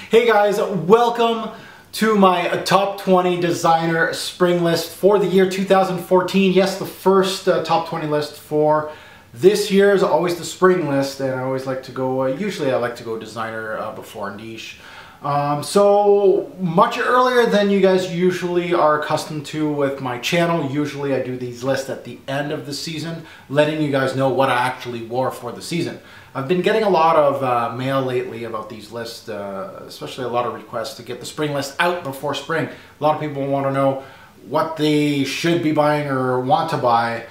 Hey guys, welcome to my top 20 designer spring list for the year 2014. Yes, the first top 20 list for this year is always the spring list, and I always like to go, usually I like to go designer before niche. So much earlier than you guys usually are accustomed to with my channel. Usually I do these lists at the end of the season, letting you guys know what I actually wore for the season. I've been getting a lot of mail lately about these lists, especially a lot of requests to get the spring list out before spring. A lot of people want to know what they should be buying or want to buy,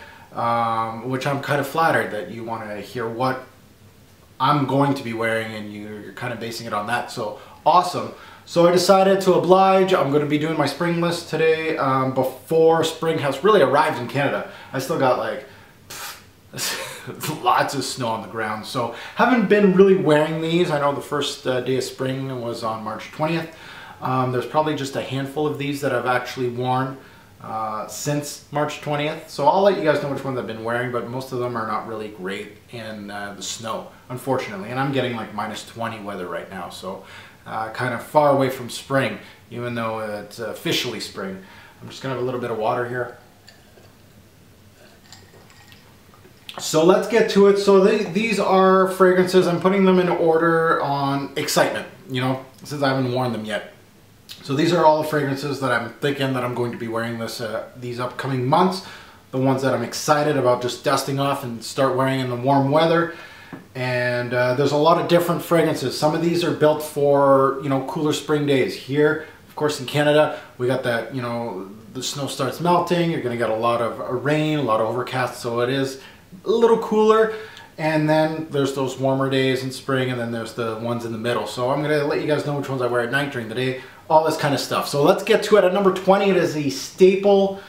which I'm kind of flattered that you want to hear what I'm going to be wearing and you're kind of basing it on that. So awesome. So I decided to oblige. I'm going to be doing my spring list today before spring has really arrived in Canada. I still got like lots of snow on the ground, so haven't been really wearing these. I know the first day of spring was on March 20th. There's probably just a handful of these that I've actually worn since March 20th, so I'll let you guys know which ones I've been wearing, but most of them are not really great in the snow, unfortunately, and I'm getting like -20 weather right now, so kind of far away from spring, even though it's officially spring. I'm just gonna have a little bit of water here. So let's get to it. So these are fragrances. I'm putting them in order on excitement, you know, since I haven't worn them yet. So these are all the fragrances that I'm thinking that I'm going to be wearing these upcoming months. The ones that I'm excited about just dusting off and start wearing in the warm weather. And there's a lot of different fragrances. Some of these are built for, you know, cooler spring days. Here, of course, in Canada, we got that, you know, the snow starts melting. You're going to get a lot of rain, a lot of overcast. So it is a little cooler, and then there's those warmer days in spring, and then there's the ones in the middle. So I'm going to let you guys know which ones I wear at night, during the day, all this kind of stuff. So let's get to it. At number 20, it is a staple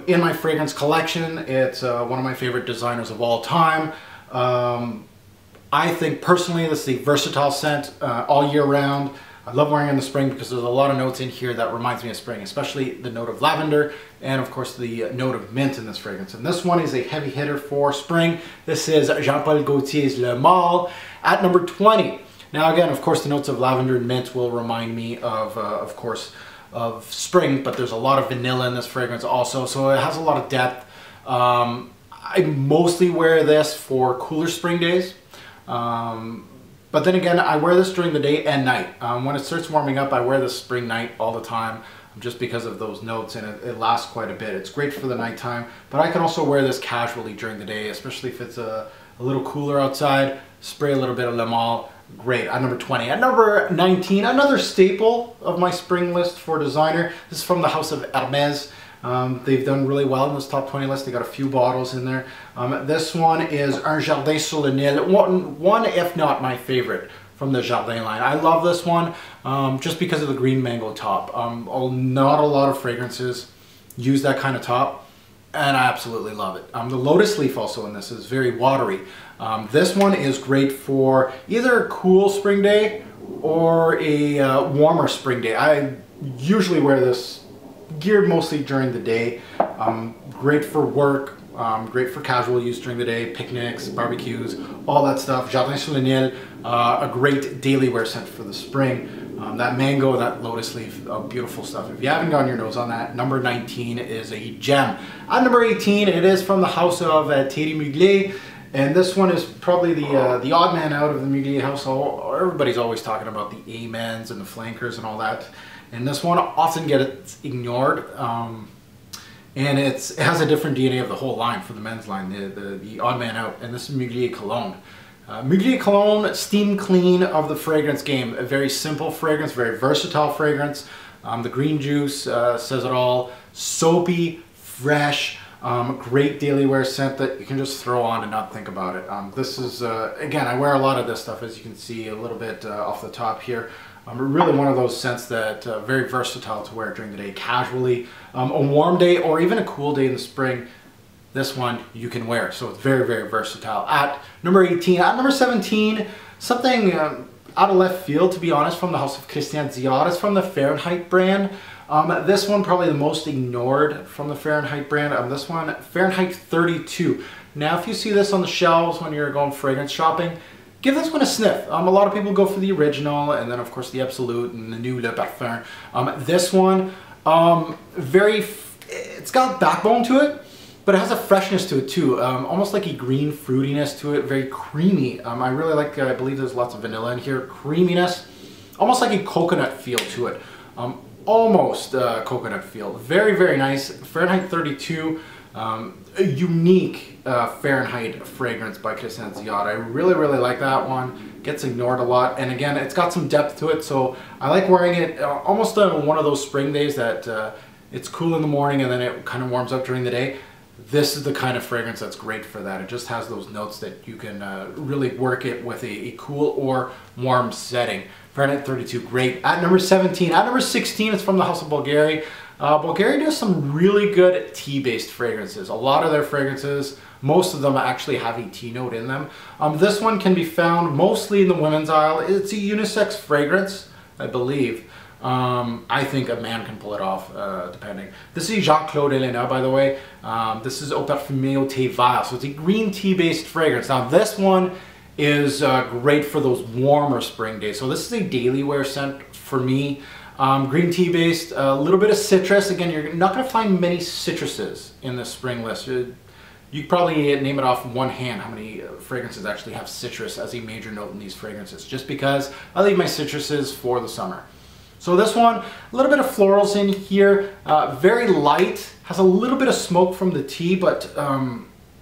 in my fragrance collection. It's one of my favorite designers of all time. I think personally this is a versatile scent all year round. I love wearing it in the spring because there's a lot of notes in here that reminds me of spring, especially the note of lavender and of course the note of mint in this fragrance. And this one is a heavy hitter for spring. This is Jean-Paul Gaultier's Le Male at number 20. Now again, of course, the notes of lavender and mint will remind me of course, of spring, but there's a lot of vanilla in this fragrance also, so it has a lot of depth. I mostly wear this for cooler spring days. But then again, I wear this during the day and night. When it starts warming up, I wear this spring night all the time just because of those notes, and it lasts quite a bit. It's great for the nighttime, but I can also wear this casually during the day, especially if it's a little cooler outside. Spray a little bit of Le Male. Great. At number 20. At number 19, another staple of my spring list for designer. This is from the house of Hermes. They've done really well in this top 20 list. They got a few bottles in there. This one is Un Jardin sur le Nil, one if not my favorite from the Jardin line. I love this one just because of the green mango top. Not a lot of fragrances use that kind of top, and I absolutely love it. The lotus leaf also in this is very watery. This one is great for either a cool spring day or a warmer spring day. I usually wear this geared mostly during the day. Great for work, great for casual use during the day, picnics, barbecues, all that stuff. Jardin sur le Nil, a great daily wear scent for the spring. That mango, that lotus leaf, beautiful stuff. If you haven't gotten your nose on that, number 19 is a gem. At number 18, it is from the house of Terre Mugler, and this one is probably the odd man out of the Mugler household. Everybody's always talking about the amens and the flankers and all that. And this one often gets ignored, and it has a different DNA of the whole line for the men's line, the odd man out, and this is Mugler Cologne. Mugler Cologne, steam clean of the fragrance game. A very simple fragrance, very versatile fragrance. The green juice says it all. Soapy, fresh, great daily wear scent that you can just throw on and not think about it. This is, again, I wear a lot of this stuff, as you can see a little bit off the top here. Really one of those scents that very versatile to wear during the day casually. A warm day or even a cool day in the spring, this one you can wear. So it's very, very versatile. At number 18, at number 17, something out of left field, to be honest, from the house of Christian Dior. It's from the Fahrenheit brand. This one probably the most ignored from the Fahrenheit brand. This one, Fahrenheit 32. Now if you see this on the shelves when you're going fragrance shopping, give this one a sniff. A lot of people go for the original, and then of course the Absolute and the new Le Parfum. This one, it's got backbone to it, but it has a freshness to it too. Almost like a green fruitiness to it, very creamy. I really like, I believe there's lots of vanilla in here, creaminess, almost like a coconut feel to it. Almost coconut feel. Very, very nice. Fahrenheit 32. A unique Fahrenheit fragrance by Christian Dior. I really, really like that one. Gets ignored a lot. And again, it's got some depth to it. So I like wearing it almost on one of those spring days that it's cool in the morning and then it kind of warms up during the day. This is the kind of fragrance that's great for that. It just has those notes that you can really work it with a cool or warm setting. Fahrenheit 32, great. At number 17. At number 16, it's from the House of Bulgari. Bulgari does some really good tea-based fragrances. A lot of their fragrances, most of them actually have a tea note in them. This one can be found mostly in the women's aisle. It's a unisex fragrance, I believe. I think a man can pull it off, depending. This is Jean-Claude Elena, by the way. This is Eau Parfumée au Thé Vert, so it's a green tea-based fragrance. Now this one is great for those warmer spring days. So this is a daily wear scent for me. Green tea based, a little bit of citrus. Again, you're not going to find many citruses in this spring list. You could probably name it off one hand how many fragrances actually have citrus as a major note in these fragrances, just because I leave my citruses for the summer. So this one, a little bit of florals in here, very light, has a little bit of smoke from the tea, but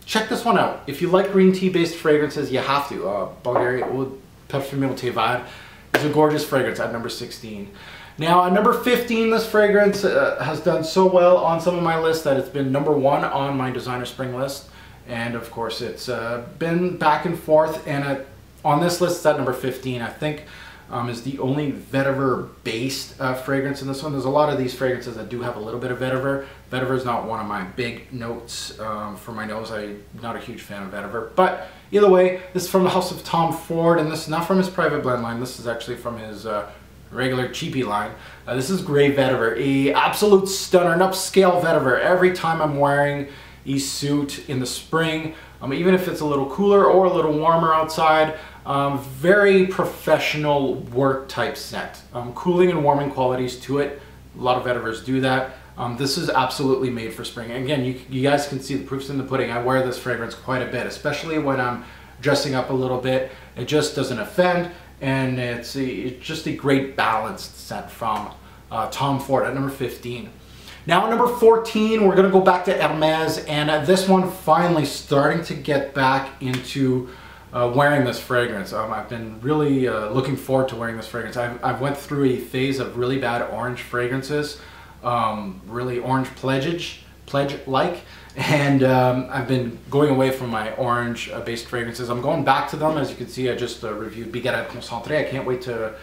check this one out. If you like green tea based fragrances, you have to. Bulgari Eau Parfumée au Thé Vert is a gorgeous fragrance at number 16. Now at number 15, this fragrance has done so well on some of my lists that it's been number 1 on my designer spring list. And of course it's been back and forth, and on this list it's at number 15. I think is the only vetiver based fragrance in this one. There's a lot of these fragrances that do have a little bit of vetiver. Vetiver is not one of my big notes for my nose. I'm not a huge fan of vetiver. But either way, this is from the House of Tom Ford, and this is not from his private blend line. This is actually from his regular cheapy line. This is Grey Vetiver, a absolute stunner, an upscale vetiver. Every time I'm wearing a suit in the spring, even if it's a little cooler or a little warmer outside, very professional work type scent. Cooling and warming qualities to it. A lot of vetivers do that. This is absolutely made for spring. Again, you guys can see the proofs in the pudding. I wear this fragrance quite a bit, especially when I'm dressing up a little bit. It just doesn't offend, and it's just a great balanced scent from Tom Ford at number 15. Now at number 14, we're going to go back to Hermès, and this one finally starting to get back into wearing this fragrance. I've been really looking forward to wearing this fragrance. I've went through a phase of really bad orange fragrances, really orange pledge-like, and I've been going away from my orange-based fragrances. I'm going back to them. As you can see, I just reviewed Bigarade Concentré. I can't wait to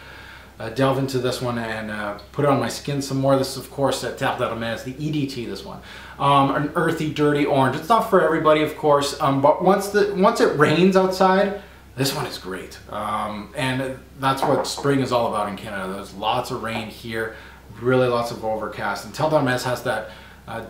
delve into this one and put it on my skin some more. This is, of course, Terre d'Hermès, the EDT, this one. An earthy, dirty orange. It's not for everybody, of course, but once it rains outside, this one is great. And that's what spring is all about in Canada. There's lots of rain here, really lots of overcast. And Terre d'Hermès has that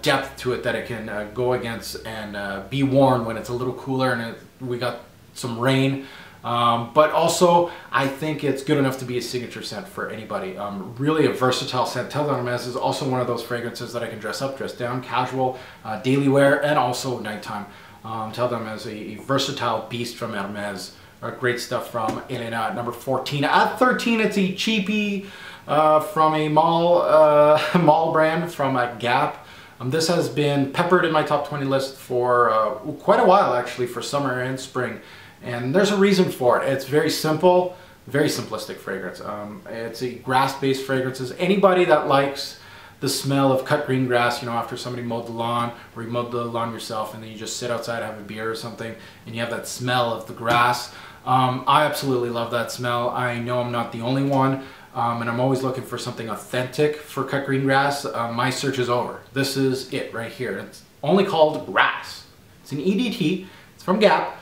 depth to it that it can go against and be worn when it's a little cooler and we got some rain. But also, I think it's good enough to be a signature scent for anybody. Really a versatile scent. Terre d'Hermès is also one of those fragrances that I can dress up, dress down, casual, daily wear, and also nighttime. Terre d'Hermès is a versatile beast from Hermès. Great stuff from Elena at number 14. At 13, it's a cheapie from a mall brand from Gap. This has been peppered in my top 20 list for quite a while, actually, for summer and spring. And there's a reason for it. It's very simple, very simplistic fragrance. It's a grass-based fragrances. Anybody that likes the smell of cut green grass, you know, after somebody mowed the lawn, or you mowed the lawn yourself, and then you just sit outside, have a beer or something, and you have that smell of the grass. I absolutely love that smell. I know I'm not the only one, and I'm always looking for something authentic for cut green grass. My search is over. This is it right here. It's only called Grass. It's an EDT. It's from Gap.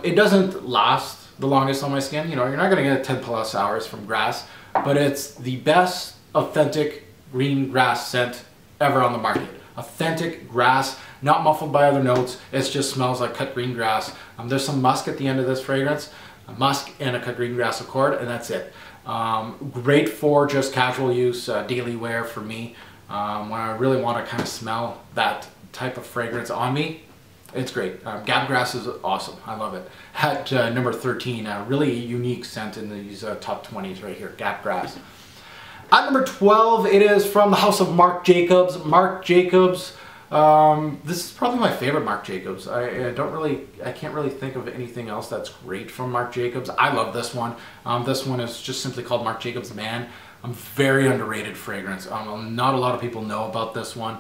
It doesn't last the longest on my skin. You know, you're not going to get 10 plus hours from Grass, but it's the best authentic green grass scent ever on the market. Authentic grass, not muffled by other notes. It just smells like cut green grass. There's some musk at the end of this fragrance. a musk, and a cut green grass accord, and that's it. Great for just casual use, daily wear for me. When I really want to kind of smell that type of fragrance on me, it's great. Gabgrass is awesome. I love it. At number 13, a really unique scent in these top 20s right here, Gabgrass. At number 12, it is from the house of Marc Jacobs. Marc Jacobs, this is probably my favorite Marc Jacobs. I can't really think of anything else that's great from Marc Jacobs. I love this one. This one is just simply called Marc Jacobs Man. Very underrated fragrance. Not a lot of people know about this one.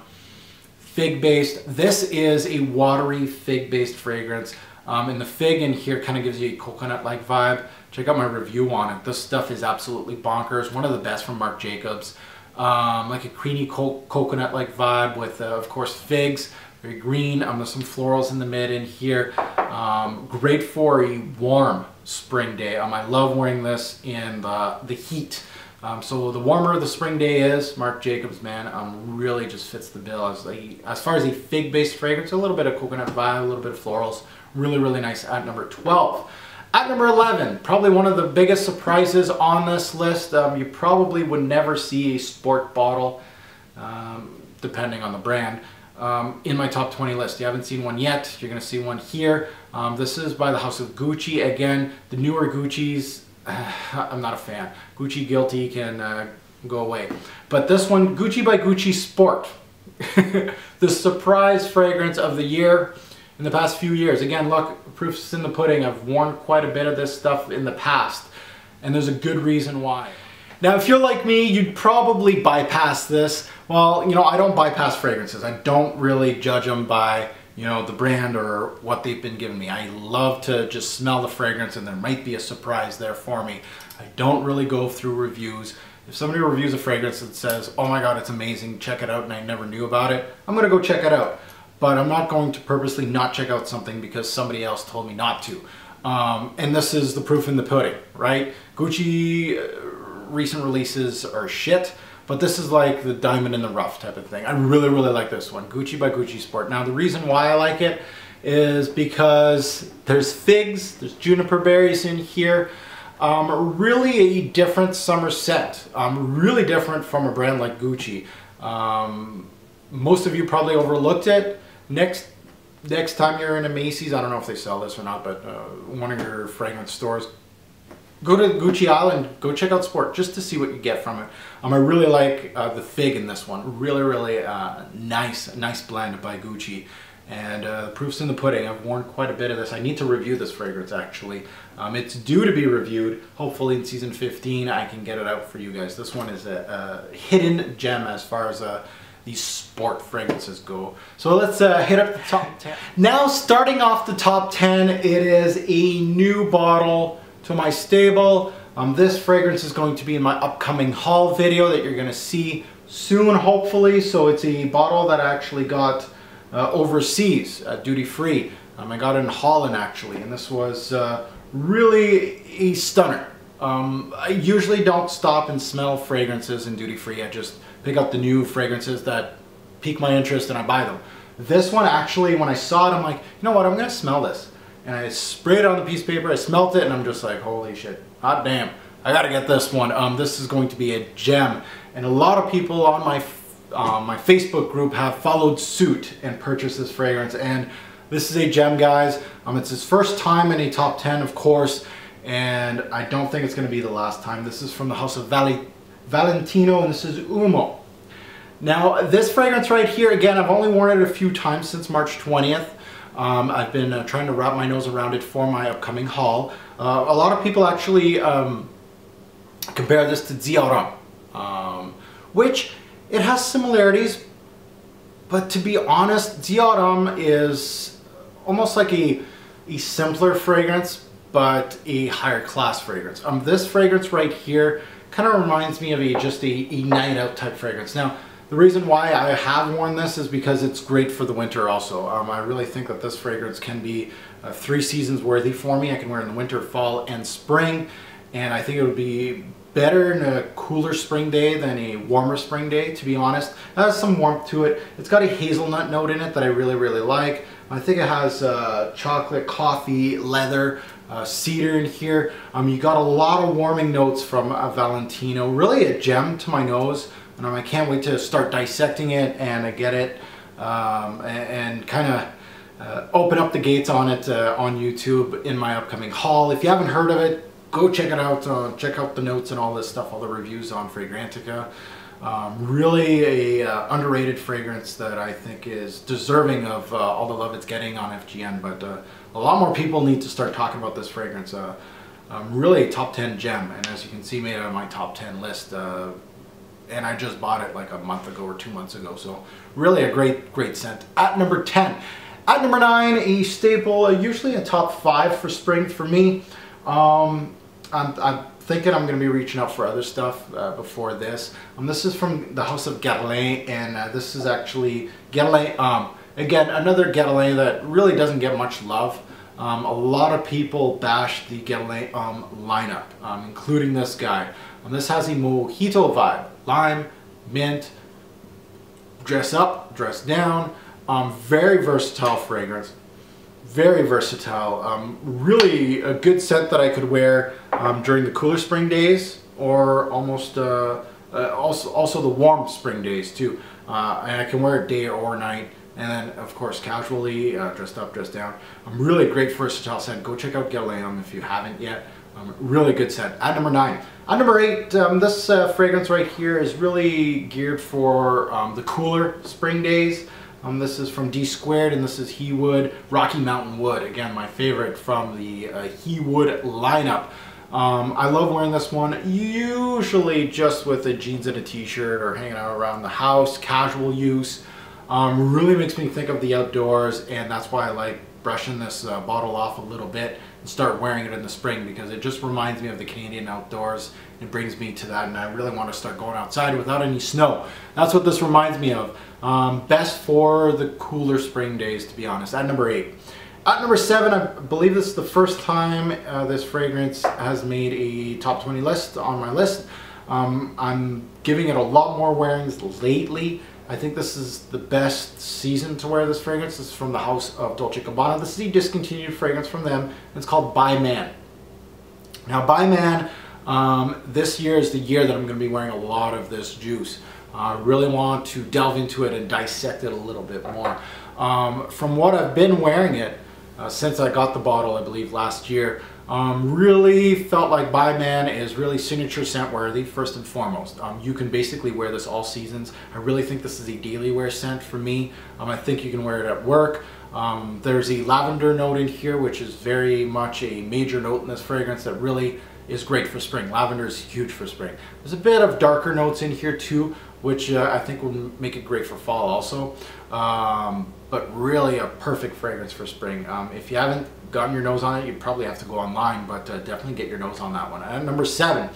Fig-based. This is a watery fig-based fragrance. And the fig in here kind of gives you a coconut-like vibe. Check out my review on it. This stuff is absolutely bonkers. One of the best from Marc Jacobs. Like a creamy coconut-like vibe with, of course, figs. Very green. There's some florals in the mid in here. Great for a warm spring day. I love wearing this in the heat. So the warmer the spring day is, Marc Jacobs, man, really just fits the bill. As far as a fig-based fragrance, a little bit of coconut vibe, a little bit of florals. Really, really nice at number 12. At number 11, probably one of the biggest surprises on this list. You probably would never see a sport bottle, depending on the brand, in my top 20 list. You haven't seen one yet. You're going to see one here. This is by the house of Gucci. Again, the newer Gucci's, I'm not a fan. Gucci Guilty can go away. But this one, Gucci by Gucci Sport. The surprise fragrance of the year in the past few years. Again, look, proof's in the pudding. I've worn quite a bit of this stuff in the past, and there's a good reason why. Now, if you're like me, you'd probably bypass this. Well, you know, I don't bypass fragrances. I don't really judge them by, you know, the brand or what they've been giving me. I love to just smell the fragrance, and there might be a surprise there for me. I don't really go through reviews. If somebody reviews a fragrance that says, oh my god, it's amazing, check it out, and I never knew about it, I'm gonna go check it out. But I'm not going to purposely not check out something because somebody else told me not to. And this is the proof in the pudding, right? Gucci recent releases are shit, but this is like the diamond in the rough type of thing. I really, really like this one, Gucci by Gucci Sport. Now, the reason why I like it is because there's figs, there's juniper berries in here. Really a different summer scent. Really different from a brand like Gucci. Most of you probably overlooked it. Next time you're in a Macy's, I don't know if they sell this or not, but one of your fragrance stores, go to Gucci Island, go check out Sport just to see what you get from it. I really like the fig in this one. Really, really nice blend by Gucci. And the proof's in the pudding. I've worn quite a bit of this. I need to review this fragrance actually. It's due to be reviewed. Hopefully in season 15 I can get it out for you guys. This one is a hidden gem as far as these sport fragrances go. So let's hit up the top 10. Now, starting off the top 10, it is a new bottle to my stable. This fragrance is going to be in my upcoming haul video that you're going to see soon, hopefully. So it's a bottle that I actually got overseas, duty-free. I got it in Holland actually, and this was really a stunner. I usually don't stop and smell fragrances in duty-free. I just pick up the new fragrances that pique my interest and I buy them. This one actually, when I saw it, I'm like, you know what, I'm gonna smell this. And I sprayed it on the piece of paper, I smelt it, and I'm just like, holy shit, hot damn, I gotta get this one. This is going to be a gem. And a lot of people on my Facebook group have followed suit and purchased this fragrance. And this is a gem, guys. It's his first time in a top 10, of course. And I don't think it's going to be the last time. This is from the house of Valentino, and this is Uomo. Now, this fragrance right here, again, I've only worn it a few times since March 20th. I've been trying to wrap my nose around it for my upcoming haul. A lot of people actually compare this to Uomo, which it has similarities, but to be honest, Uomo is almost like a simpler fragrance, but a higher class fragrance. This fragrance right here kind of reminds me of just a night out type fragrance. Now, the reason why I have worn this is because it's great for the winter also. I really think that this fragrance can be 3 seasons worthy for me. I can wear it in the winter, fall, and spring, and I think it would be better in a cooler spring day than a warmer spring day, to be honest. It has some warmth to it. It's got a hazelnut note in it that I really, really like. I think it has chocolate, coffee, leather. cedar in here. You got a lot of warming notes from Valentino. Really a gem to my nose, and I can't wait to start dissecting it and get it and kind of open up the gates on it on YouTube in my upcoming haul. If you haven't heard of it, go check it out. Check out the notes and all this stuff, all the reviews on Fragrantica. Really a underrated fragrance that I think is deserving of all the love it's getting on FGN, but a lot more people need to start talking about this fragrance. Really a top 10 gem, and as you can see, made it on my top 10 list, and I just bought it like a month ago or 2 months ago, so really a great scent. At number 10. At number 9, a staple, usually a top 5 for spring for me. I'm thinking I'm going to be reaching out for other stuff before this. This is from the house of Guerlain, and this is actually Guerlain. Again, another Guerlain that really doesn't get much love. A lot of people bash the Guerlain lineup, including this guy. This has a mojito vibe. Lime, mint, dress up, dress down. Very versatile fragrance. Very versatile. Really a good scent that I could wear during the cooler spring days, or almost also the warm spring days too. And I can wear it day or night, and then of course casually, dressed up, dressed down. Really great versatile scent. Go check out Guerlain if you haven't yet. Really good scent. At number 9. At number 8, this fragrance right here is really geared for the cooler spring days. This is from D Squared, and this is He Wood Rocky Mountain Wood. Again, my favorite from the He Wood lineup. I love wearing this one, usually just with the jeans and a t-shirt, or hanging out around the house, casual use. Really makes me think of the outdoors, and that's why I like brushing this bottle off a little bit and start wearing it in the spring, because it just reminds me of the Canadian outdoors. It brings me to that, and I really want to start going outside without any snow. That's what this reminds me of. Best for the cooler spring days, to be honest. At number 8. At number 7, I believe this is the first time this fragrance has made a top 20 list on my list. I'm giving it a lot more wearings lately. I think this is the best season to wear this fragrance. This is from the house of Dolce & Gabbana. This is a discontinued fragrance from them. It's called By Man. Now, By Man, this year is the year that I'm going to be wearing a lot of this juice. I really want to delve into it and dissect it a little bit more. From what I've been wearing it since I got the bottle, I believe last year, really felt like By Man is really signature scent worthy, first and foremost. You can basically wear this all seasons. I really think this is a daily wear scent for me. I think you can wear it at work. There's a lavender note in here, which is very much a major note in this fragrance that really is great for spring. Lavender is huge for spring. There's a bit of darker notes in here too, which I think will make it great for fall also. But really a perfect fragrance for spring. If you haven't gotten your nose on it, you'd probably have to go online, but definitely get your nose on that one. At number 7.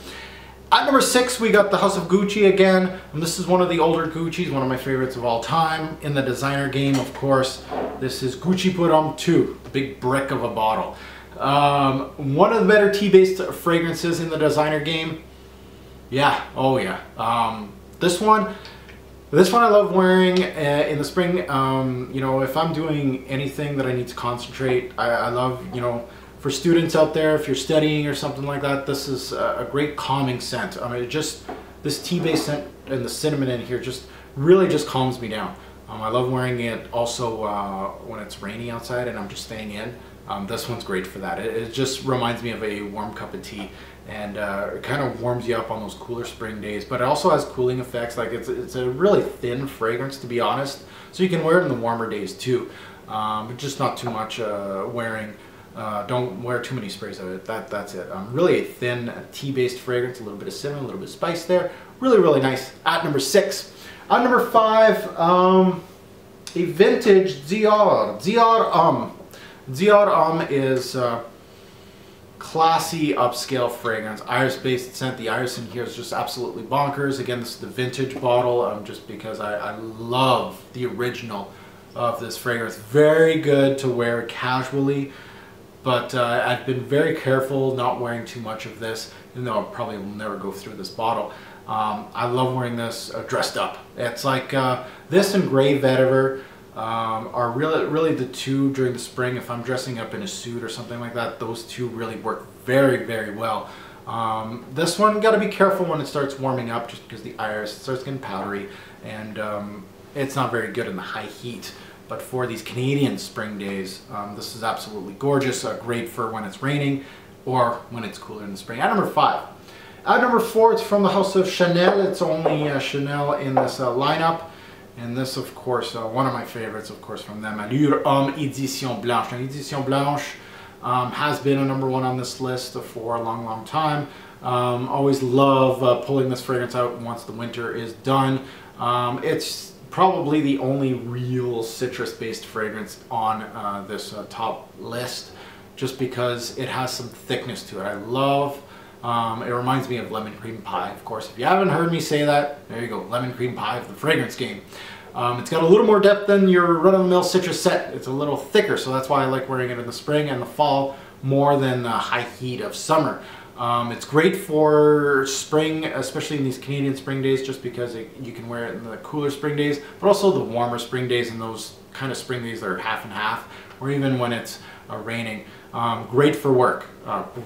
At number 6, we got the House of Gucci again. And this is one of the older Gucci's, one of my favorites of all time. In the designer game, of course, this is Gucci Pour Homme 2, the big brick of a bottle. One of the better tea-based fragrances in the designer game. Yeah, oh yeah. This one I love wearing in the spring. You know, if I'm doing anything that I need to concentrate, I love, you know, for students out there, if you're studying or something like that, this is a great calming scent. I mean, this tea-based scent and the cinnamon in here just really just calms me down. I love wearing it also when it's rainy outside and I'm just staying in. This one's great for that. It just reminds me of a warm cup of tea, and it kind of warms you up on those cooler spring days, but it also has cooling effects. Like it's a really thin fragrance, to be honest, so you can wear it in the warmer days too, but just not too much wearing. Don't wear too many sprays of it. That's it. Really a thin tea-based fragrance, a little bit of cinnamon, a little bit of spice there. Really, really nice. At number 6. At number 5, a vintage Dior. Dior is classy upscale fragrance, iris-based scent. The iris in here is just absolutely bonkers. Again, this is the vintage bottle, just because I love the original of this fragrance. Very good to wear casually, but I've been very careful not wearing too much of this, even though I probably will never go through this bottle. I love wearing this dressed up. It's like this and Grey Vetiver. are really the two during the spring. If I'm dressing up in a suit or something like that, those two really work very well. This one, got to be careful when it starts warming up, just because the iris starts getting powdery, and it's not very good in the high heat. But for these Canadian spring days, this is absolutely gorgeous. Great for when it's raining or when it's cooler in the spring. At number 5. At number 4, it's from the house of Chanel. It's only Chanel in this lineup. And this, of course, one of my favorites, of course, from them. Allure Homme Edition Blanche. Now, Edition Blanche has been a number 1 on this list for a long time. Always love pulling this fragrance out once the winter is done. It's probably the only real citrus-based fragrance on this top list, just because it has some thickness to it. I love, it reminds me of lemon cream pie, of course. If you haven't heard me say that, there you go, lemon cream pie of the fragrance game. It's got a little more depth than your run-of-the-mill citrus scent. It's a little thicker, so that's why I like wearing it in the spring and the fall more than the high heat of summer. It's great for spring, especially in these Canadian spring days, just because you can wear it in the cooler spring days, but also the warmer spring days and those kind of spring days that are half and half, or even when it's raining. Great for work.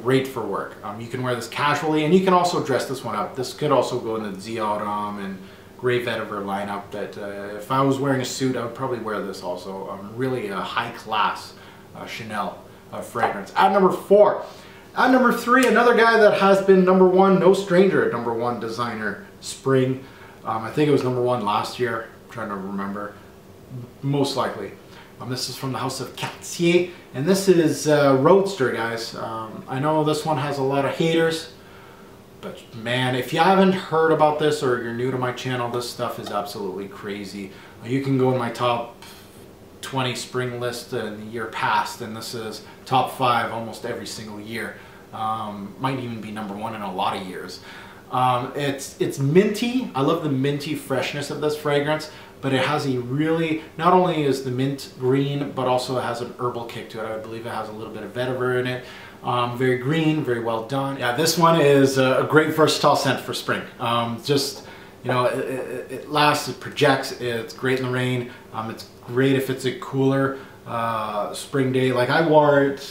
Great for work. You can wear this casually, and you can also dress this one up. This could also go in the Dior and Grey Vetiver lineup. That if I was wearing a suit, I would probably wear this also. Really a high-class Chanel fragrance. At number 4. At number 3, another guy that has been number 1, no stranger at number 1 designer spring. I think it was number 1 last year. I'm trying to remember. Most likely. This is from the house of Cartier, and this is Roadster, guys. I know this one has a lot of haters, but man, if you haven't heard about this or you're new to my channel, this stuff is absolutely crazy. You can go in my top 20 spring list in the year past, and this is top 5 almost every single year. Might even be number 1 in a lot of years. It's minty. I love the minty freshness of this fragrance, but it has a really, not only is the mint green, but also it has an herbal kick to it. I believe it has a little bit of vetiver in it. Very green, very well done. Yeah, this one is a great versatile scent for spring. Just, you know, it lasts, it projects, it's great in the rain. It's great if it's a cooler spring day. Like I wore it,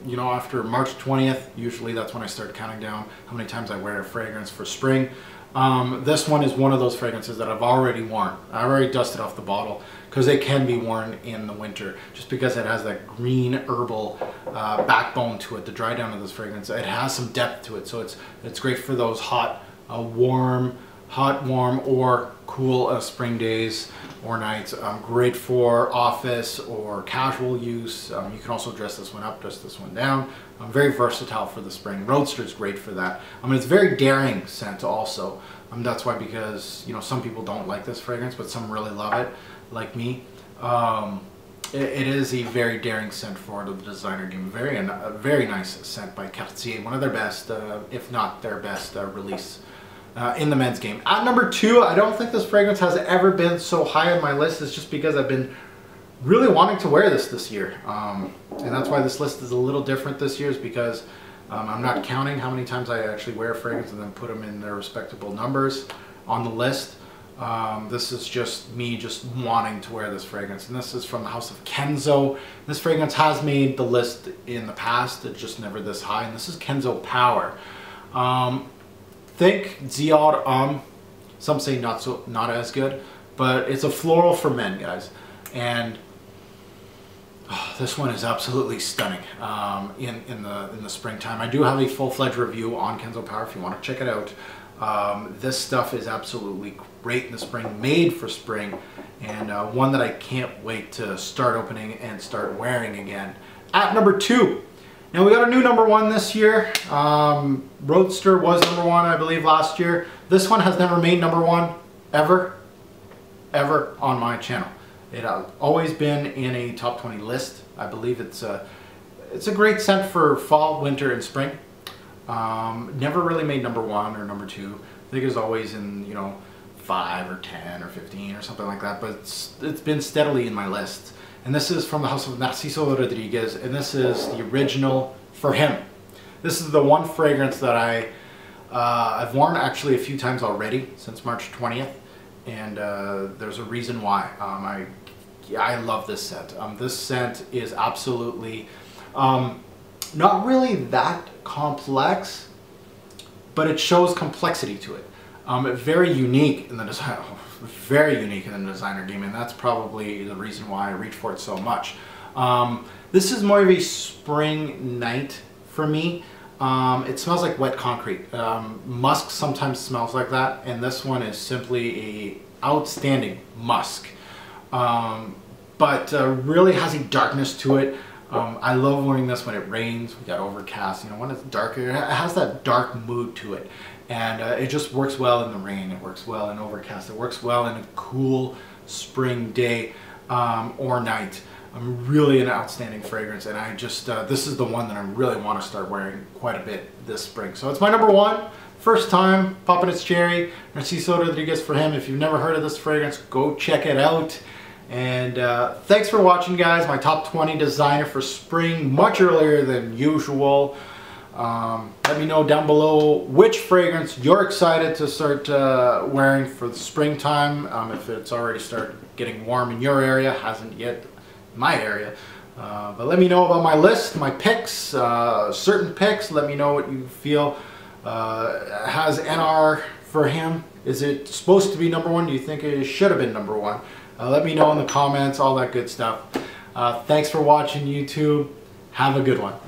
you know, after March 20th. Usually that's when I start counting down how many times I wear a fragrance for spring. This one is one of those fragrances that I've already worn. I already dusted off the bottle because it can be worn in the winter, just because it has that green herbal backbone to it. The dry down of this fragrance, it has some depth to it, so it's great for those hot, warm, or cool spring days or nights. Great for office or casual use. You can also dress this one up, dress this one down. Very versatile for the spring. Roadster is great for that. It's a very daring scent also. That's why, because you know, some people don't like this fragrance, but some really love it, like me. It is a very daring scent for the designer game. A very nice scent by Cartier. One of their best, if not their best, release in the men's game. At number 2, I don't think this fragrance has ever been so high on my list. It's just because I've been really wanting to wear this year. And that's why this list is a little different this year, is because I'm not counting how many times I actually wear a fragrance and then put them in their respectable numbers on the list. This is just me just wanting to wear this fragrance, and this is from the house of Kenzo. This fragrance has made the list in the past, it's just never this high, and this is Kenzo Power. Think Dior some say not as good, but it's a floral for men, guys, and this one is absolutely stunning in the springtime. I do have a full-fledged review on Kenzo Power if you want to check it out. This stuff is absolutely great in the spring, made for spring, and one that I can't wait to start opening and start wearing again. At number 2, now we got a new number 1 this year. Roadster was number 1, I believe, last year. This one has never made number 1 ever on my channel. It has always been in a top 20 list. I believe it's a great scent for fall, winter, and spring. Never really made number 1 or number 2. I think it was always in, you know, 5 or 10 or 15 or something like that, but it's been steadily in my list. And this is from the house of Narciso Rodriguez, and this is the original for him. This is the one fragrance that I've worn actually a few times already since March 20th, and there's a reason why. I yeah, I love this scent. This scent is absolutely not really that complex, but it shows complexity to it. Very unique in the design, very unique in the designer game, and that's probably the reason why I reach for it so much. This is more of a spring night for me. It smells like wet concrete. Musk sometimes smells like that, and this one is simply a outstanding musk. But really has a darkness to it. I love wearing this when it rains. We got overcast, you know, when it's darker, it has that dark mood to it. And it just works well in the rain. It works well in overcast. It works well in a cool spring day or night. Really an outstanding fragrance, and I just, this is the one that I really want to start wearing quite a bit this spring. So it's my number one. First time popping its cherry. Narciso Rodriguez for him. If you've never heard of this fragrance, go check it out. And thanks for watching, guys. My top 20 designer for spring, much earlier than usual. Let me know down below which fragrance you're excited to start wearing for the springtime. If it's already started getting warm in your area, hasn't yet in my area. But let me know about my list, my picks, certain picks. Let me know what you feel has NR for him. Is it supposed to be number one? Do you think it should have been number one? Let me know in the comments, all that good stuff. Thanks for watching, YouTube. Have a good one.